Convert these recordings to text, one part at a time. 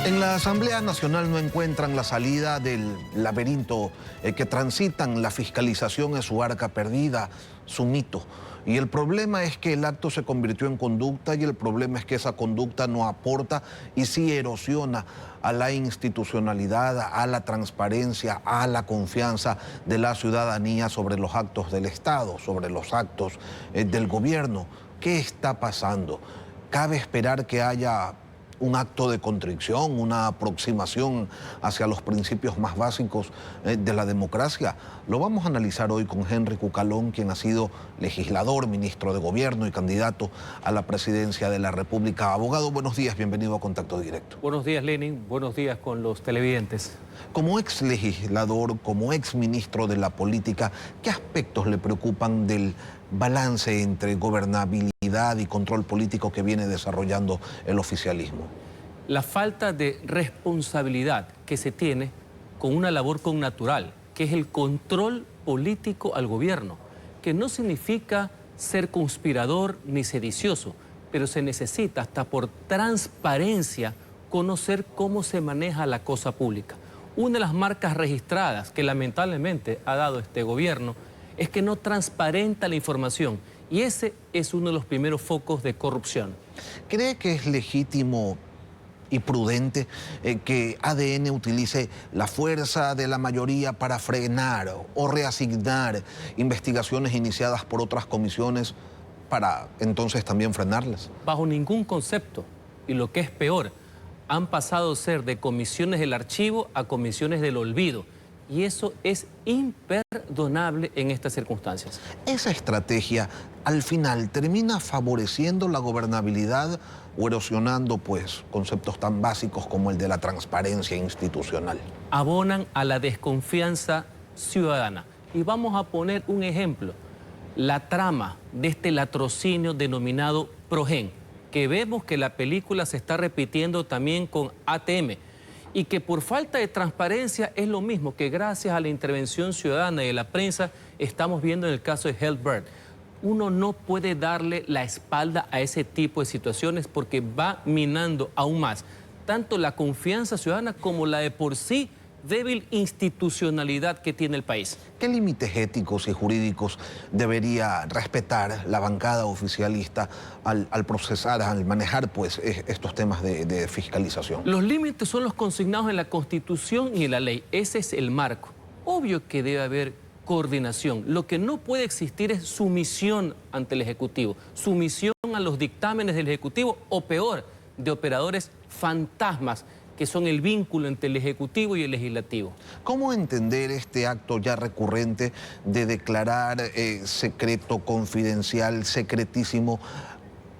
En la Asamblea Nacional no encuentran la salida del laberinto que transitan. La fiscalización es su arca perdida, su mito. Y el problema es que el acto se convirtió en conducta y el problema es que esa conducta no aporta y sí erosiona a la institucionalidad, a la transparencia, a la confianza de la ciudadanía sobre los actos del Estado, sobre los actos del gobierno. ¿Qué está pasando? ¿Cabe esperar que haya un acto de contrición, una aproximación hacia los principios más básicos de la democracia? Lo vamos a analizar hoy con Henry Cucalón, quien ha sido legislador, ministro de Gobierno y candidato a la presidencia de la República. Abogado, buenos días, bienvenido a Contacto Directo. Buenos días, Lenin, buenos días con los televidentes. Como ex legislador, como ex ministro de la política, ¿qué aspectos le preocupan del balance entre gobernabilidad y control político que viene desarrollando el oficialismo? La falta de responsabilidad que se tiene con una labor connatural, que es el control político al gobierno, que no significa ser conspirador ni sedicioso, pero se necesita hasta por transparencia conocer cómo se maneja la cosa pública. Una de las marcas registradas que lamentablemente ha dado este gobierno es que no transparenta la información y ese es uno de los primeros focos de corrupción. ¿Cree que es legítimo y prudente que ADN utilice la fuerza de la mayoría para frenar o reasignar investigaciones iniciadas por otras comisiones para entonces también frenarlas? Bajo ningún concepto, y lo que es peor, han pasado a ser de comisiones del archivo a comisiones del olvido. Y eso es imperdonable en estas circunstancias. ¿Esa estrategia al final termina favoreciendo la gobernabilidad o erosionando pues conceptos tan básicos como el de la transparencia institucional? Abonan a la desconfianza ciudadana. Y vamos a poner un ejemplo. La trama de este latrocinio denominado Progen, que vemos que la película se está repitiendo también con ATM, y que por falta de transparencia es lo mismo que gracias a la intervención ciudadana y de la prensa estamos viendo en el caso de Helbert. Uno no puede darle la espalda a ese tipo de situaciones porque va minando aún más tanto la confianza ciudadana como la de por sí débil institucionalidad que tiene el país. ¿Qué límites éticos y jurídicos debería respetar la bancada oficialista al procesar, al manejar pues estos temas de fiscalización? Los límites son los consignados en la Constitución y en la ley. Ese es el marco. Obvio que debe haber coordinación. Lo que no puede existir es sumisión ante el Ejecutivo, sumisión a los dictámenes del Ejecutivo o peor, de operadores fantasmas que son el vínculo entre el Ejecutivo y el Legislativo. ¿Cómo entender este acto ya recurrente de declarar secreto, confidencial, secretísimo,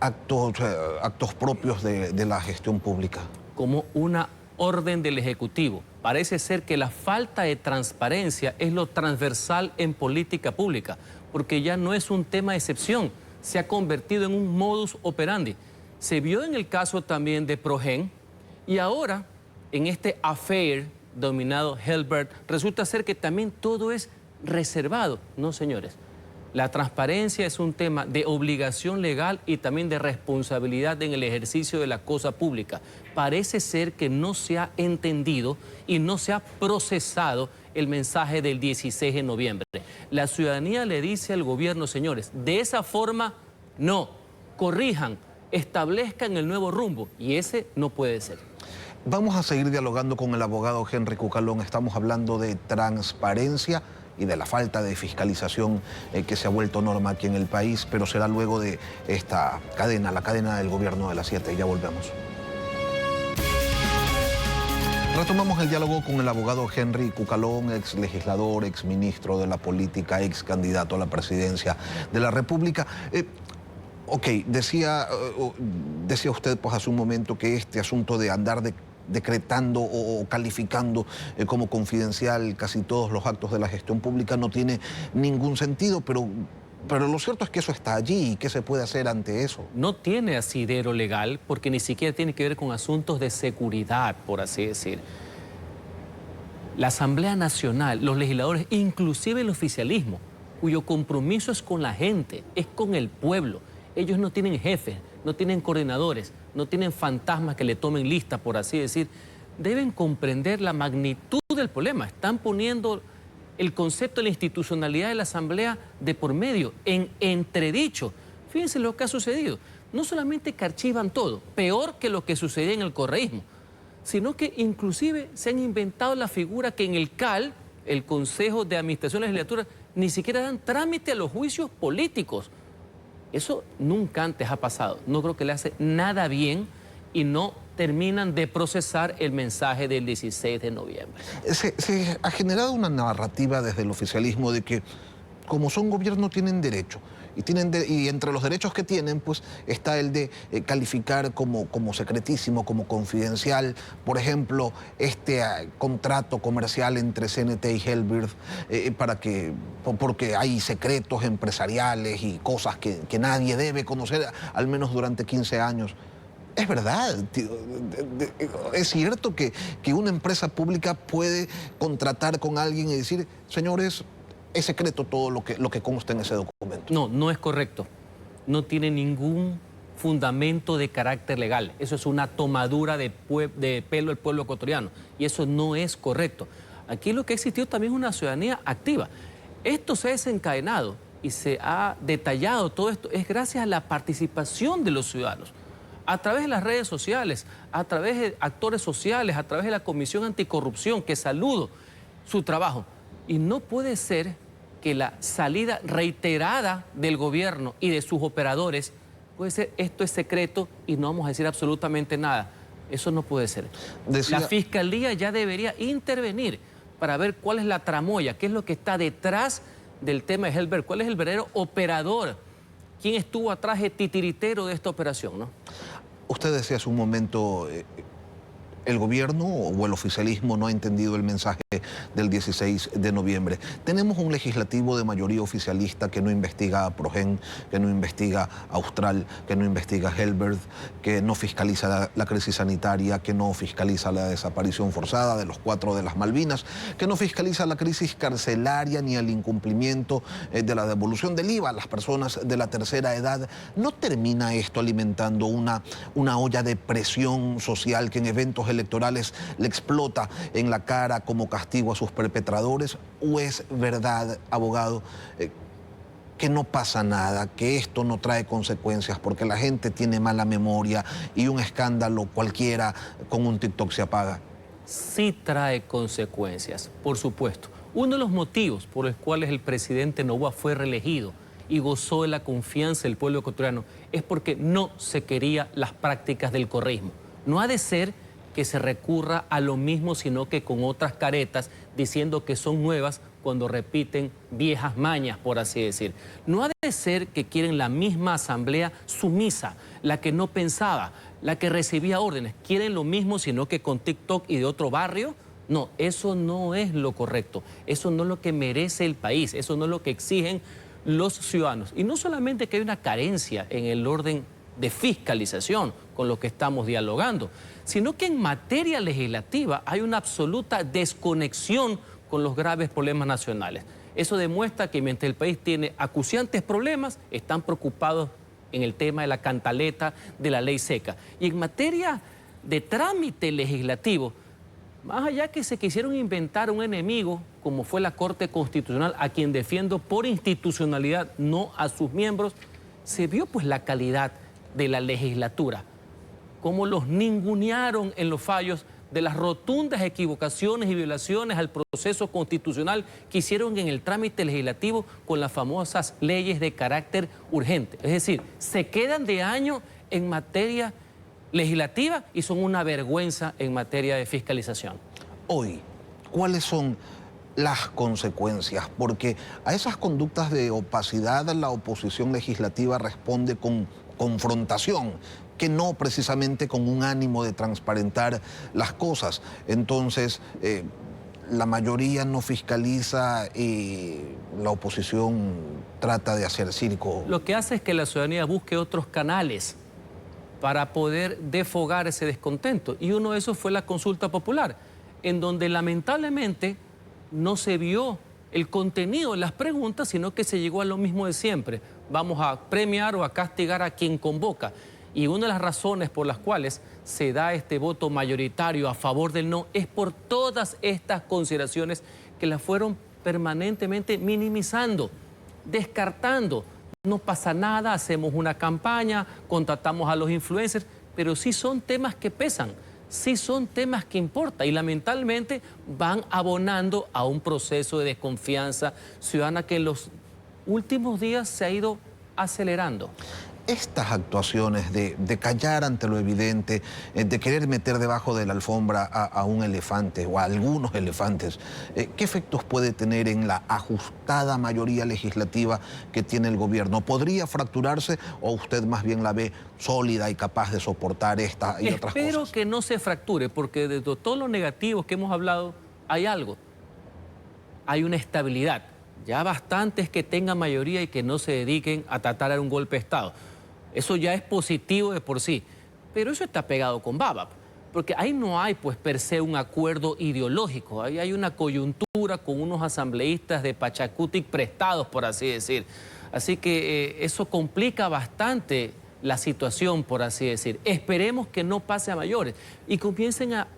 actos propios de la gestión pública? Como una orden del Ejecutivo. Parece ser que la falta de transparencia es lo transversal en política pública, porque ya no es un tema de excepción, se ha convertido en un modus operandi. Se vio en el caso también de Progen, y ahora, en este affair dominado Helbert, resulta ser que también todo es reservado. No, señores. La transparencia es un tema de obligación legal y también de responsabilidad en el ejercicio de la cosa pública. Parece ser que no se ha entendido y no se ha procesado el mensaje del 16 de noviembre. La ciudadanía le dice al gobierno, señores, de esa forma no, corrijan, establezcan el nuevo rumbo y ese no puede ser. Vamos a seguir dialogando con el abogado Henry Cucalón. Estamos hablando de transparencia y de la falta de fiscalización que se ha vuelto norma aquí en el país, pero será luego de esta cadena, la cadena del gobierno de las 7. Ya volvemos. Retomamos el diálogo con el abogado Henry Cucalón, ex legislador, ex ministro de la política, ex candidato a la presidencia de la República. Decía usted pues hace un momento que este asunto de andar decretando o calificando como confidencial casi todos los actos de la gestión pública no tiene ningún sentido, pero lo cierto es que eso está allí. ¿Qué se puede hacer ante eso? No tiene asidero legal porque ni siquiera tiene que ver con asuntos de seguridad, por así decir. La Asamblea Nacional, los legisladores, inclusive el oficialismo, cuyo compromiso es con la gente, es con el pueblo. Ellos no tienen jefes, no tienen coordinadores, no tienen fantasmas que le tomen lista, por así decir. deben comprender la magnitud del problema. Están poniendo el concepto de la institucionalidad de la Asamblea de por medio, en entredicho. Fíjense lo que ha sucedido. No solamente que archivan todo, peor que lo que sucedía en el correísmo, sino que inclusive se han inventado la figura que en el CAL, el Consejo de Administración Legislatura, ni siquiera dan trámite a los juicios políticos. Eso nunca antes ha pasado. No creo que le hace nada bien y no terminan de procesar el mensaje del 16 de noviembre. Se ha generado una narrativa desde el oficialismo de que como son gobierno tienen derecho. Y entre los derechos que tienen, pues, está el de calificar como secretísimo, como confidencial, por ejemplo, este contrato comercial entre CNT y Helbert, porque hay secretos empresariales y cosas que nadie debe conocer, al menos durante 15 años. Es verdad, es cierto que una empresa pública puede contratar con alguien y decir, señores, es secreto todo lo que consta en ese documento. No, no es correcto. No tiene ningún fundamento de carácter legal. Eso es una tomadura de pelo del pueblo ecuatoriano. Y eso no es correcto. Aquí lo que ha existido también es una ciudadanía activa. Esto se ha desencadenado y se ha detallado todo esto. Es gracias a la participación de los ciudadanos. A través de las redes sociales, a través de actores sociales, a través de la Comisión Anticorrupción, que saludo su trabajo. Y no puede ser que la salida reiterada del gobierno y de sus operadores puede ser esto es secreto y no vamos a decir absolutamente nada. Eso no puede ser. La Fiscalía ya debería intervenir para ver cuál es la tramoya, qué es lo que está detrás del tema de Helbert, cuál es el verdadero operador, quién estuvo atrás de titiritero de esta operación, ¿no? Usted decía hace un momento, el gobierno o el oficialismo no ha entendido el mensaje del 16 de noviembre. Tenemos un legislativo de mayoría oficialista que no investiga a Progen, que no investiga a Austral, que no investiga a Helbert, que no fiscaliza la crisis sanitaria, que no fiscaliza la desaparición forzada de los 4 de las Malvinas, que no fiscaliza la crisis carcelaria ni el incumplimiento de la devolución del IVA a las personas de la tercera edad. ¿No termina esto alimentando una olla de presión social que en eventos electorales le explota en la cara como castigo a sus perpetradores? ¿O es verdad, abogado, que no pasa nada, que esto no trae consecuencias porque la gente tiene mala memoria y un escándalo cualquiera con un TikTok se apaga? Sí trae consecuencias, por supuesto. Uno de los motivos por los cuales el presidente Noboa fue reelegido y gozó de la confianza del pueblo ecuatoriano es porque no se quería las prácticas del correísmo. No ha de ser que se recurra a lo mismo, sino que con otras caretas, diciendo que son nuevas cuando repiten viejas mañas, por así decir. No ha de ser que quieren la misma asamblea sumisa, la que no pensaba, la que recibía órdenes. Quieren lo mismo, sino que con TikTok y de otro barrio. No, eso no es lo correcto. Eso no es lo que merece el país. Eso no es lo que exigen los ciudadanos. Y no solamente que hay una carencia en el orden de fiscalización con lo que estamos dialogando, sino que en materia legislativa hay una absoluta desconexión con los graves problemas nacionales. Eso demuestra que mientras el país tiene acuciantes problemas, están preocupados en el tema de la cantaleta de la ley seca. Y en materia de trámite legislativo, más allá que se quisieron inventar un enemigo, como fue la Corte Constitucional, a quien defiendo por institucionalidad, no a sus miembros, se vio pues la calidad de la legislatura, cómo los ningunearon en los fallos de las rotundas equivocaciones y violaciones al proceso constitucional que hicieron en el trámite legislativo con las famosas leyes de carácter urgente. Es decir, se quedan de año en materia legislativa y son una vergüenza en materia de fiscalización. Hoy, ¿cuáles son las consecuencias? Porque a esas conductas de opacidad la oposición legislativa responde con confrontación, que no precisamente con un ánimo de transparentar las cosas. Entonces, la mayoría no fiscaliza y la oposición trata de hacer circo. Lo que hace es que la ciudadanía busque otros canales para poder desfogar ese descontento. Y uno de esos fue la consulta popular, en donde lamentablemente no se vio el contenido de las preguntas, sino que se llegó a lo mismo de siempre. Vamos a premiar o a castigar a quien convoca. Y una de las razones por las cuales se da este voto mayoritario a favor del no es por todas estas consideraciones que las fueron permanentemente minimizando, descartando. No pasa nada, hacemos una campaña, contratamos a los influencers, pero sí son temas que pesan, sí son temas que importan y lamentablemente van abonando a un proceso de desconfianza ciudadana que en los últimos días se ha ido acelerando. Estas actuaciones de callar ante lo evidente, de querer meter debajo de la alfombra a un elefante o a algunos elefantes, ¿qué efectos puede tener en la ajustada mayoría legislativa que tiene el gobierno? ¿Podría fracturarse o usted más bien la ve sólida y capaz de soportar esta y otras cosas? Espero que no se fracture, porque de todos los negativos que hemos hablado hay algo. Hay una estabilidad. Ya bastantes que tengan mayoría y que no se dediquen a tratar de un golpe de Estado. Eso ya es positivo de por sí, pero eso está pegado con baba, porque ahí no hay pues per se un acuerdo ideológico, ahí hay una coyuntura con unos asambleístas de Pachacutic prestados, por así decir. Así que eso complica bastante la situación, por así decir. Esperemos que no pase a mayores y comiencen a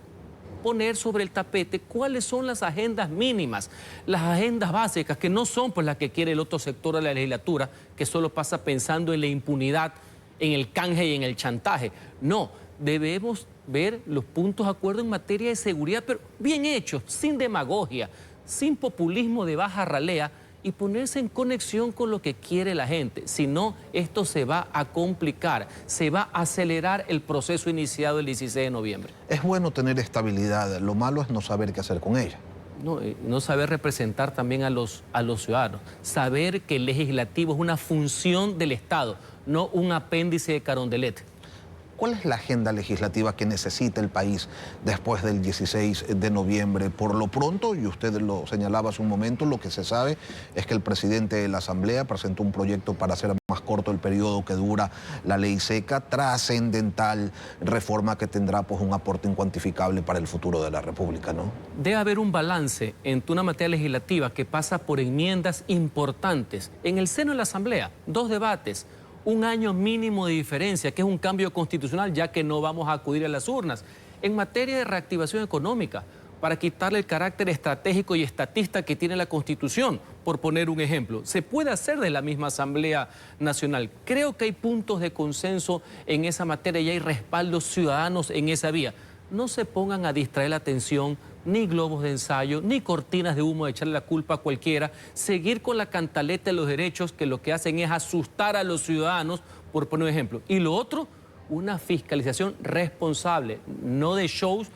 poner sobre el tapete cuáles son las agendas mínimas, las agendas básicas, que no son pues las que quiere el otro sector de la legislatura, que solo pasa pensando en la impunidad, en el canje y en el chantaje. No, debemos ver los puntos de acuerdo en materia de seguridad, pero bien hechos, sin demagogia, sin populismo de baja ralea, y ponerse en conexión con lo que quiere la gente. Si no, esto se va a complicar, se va a acelerar el proceso iniciado el 16 de noviembre. Es bueno tener estabilidad, lo malo es no saber qué hacer con ella. No saber representar también a los ciudadanos, saber que el legislativo es una función del Estado, no un apéndice de Carondelet. ¿Cuál es la agenda legislativa que necesita el país después del 16 de noviembre? Por lo pronto, y usted lo señalaba hace un momento, lo que se sabe es que el presidente de la Asamblea presentó un proyecto para hacer más corto el periodo que dura la ley seca, trascendental reforma que tendrá pues un aporte incuantificable para el futuro de la República, ¿no? Debe haber un balance entre una materia legislativa que pasa por enmiendas importantes en el seno de la Asamblea, 2 debates, un año mínimo de diferencia, que es un cambio constitucional, ya que no vamos a acudir a las urnas. En materia de reactivación económica, para quitarle el carácter estratégico y estatista que tiene la Constitución, por poner un ejemplo. Se puede hacer de la misma Asamblea Nacional. Creo que hay puntos de consenso en esa materia y hay respaldos ciudadanos en esa vía. No se pongan a distraer la atención, ni globos de ensayo, ni cortinas de humo de echarle la culpa a cualquiera, seguir con la cantaleta de los derechos que lo que hacen es asustar a los ciudadanos, por poner un ejemplo. Y lo otro, una fiscalización responsable, no de shows,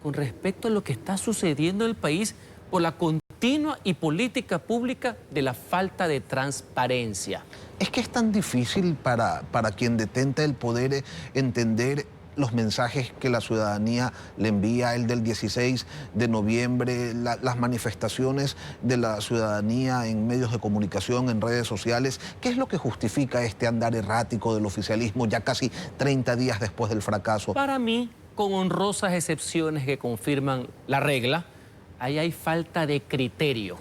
con respecto a lo que está sucediendo en el país por la continua y política pública de la falta de transparencia. Es que es tan difícil para quien detenta el poder entender los mensajes que la ciudadanía le envía, el del 16 de noviembre, las manifestaciones de la ciudadanía en medios de comunicación, en redes sociales. ¿Qué es lo que justifica este andar errático del oficialismo ya casi 30 días después del fracaso? Para mí, con honrosas excepciones que confirman la regla, ahí hay falta de criterio.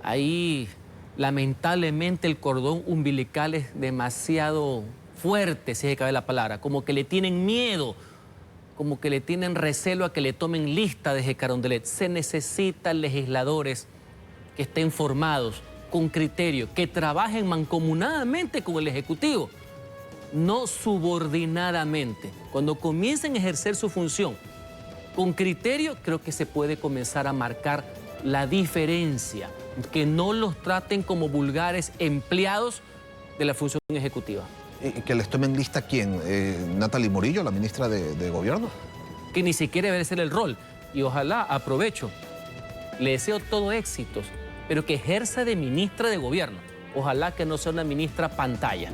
Ahí, lamentablemente, el cordón umbilical es demasiado fuerte, si es que cabe la palabra, como que le tienen miedo, como que le tienen recelo a que le tomen lista desde Carondelet. Se necesitan legisladores que estén formados, con criterio, que trabajen mancomunadamente con el Ejecutivo, no subordinadamente. Cuando comiencen a ejercer su función con criterio, creo que se puede comenzar a marcar la diferencia, que no los traten como vulgares empleados de la función ejecutiva. ¿Y que les tomen lista quién? ¿Natalie Morillo, la ministra de Gobierno? Que ni siquiera debe ser el rol. Y ojalá, aprovecho, le deseo todo éxitos, pero que ejerza de ministra de Gobierno. Ojalá que no sea una ministra pantalla.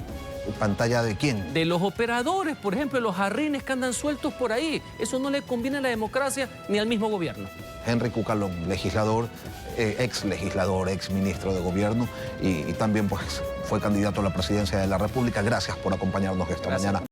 ¿Pantalla de quién? De los operadores, por ejemplo, los jarrines que andan sueltos por ahí. Eso no le conviene a la democracia ni al mismo gobierno. Henry Cucalón, legislador, ex legislador, ex ministro de Gobierno y también pues fue candidato a la presidencia de la República. Gracias por acompañarnos esta mañana.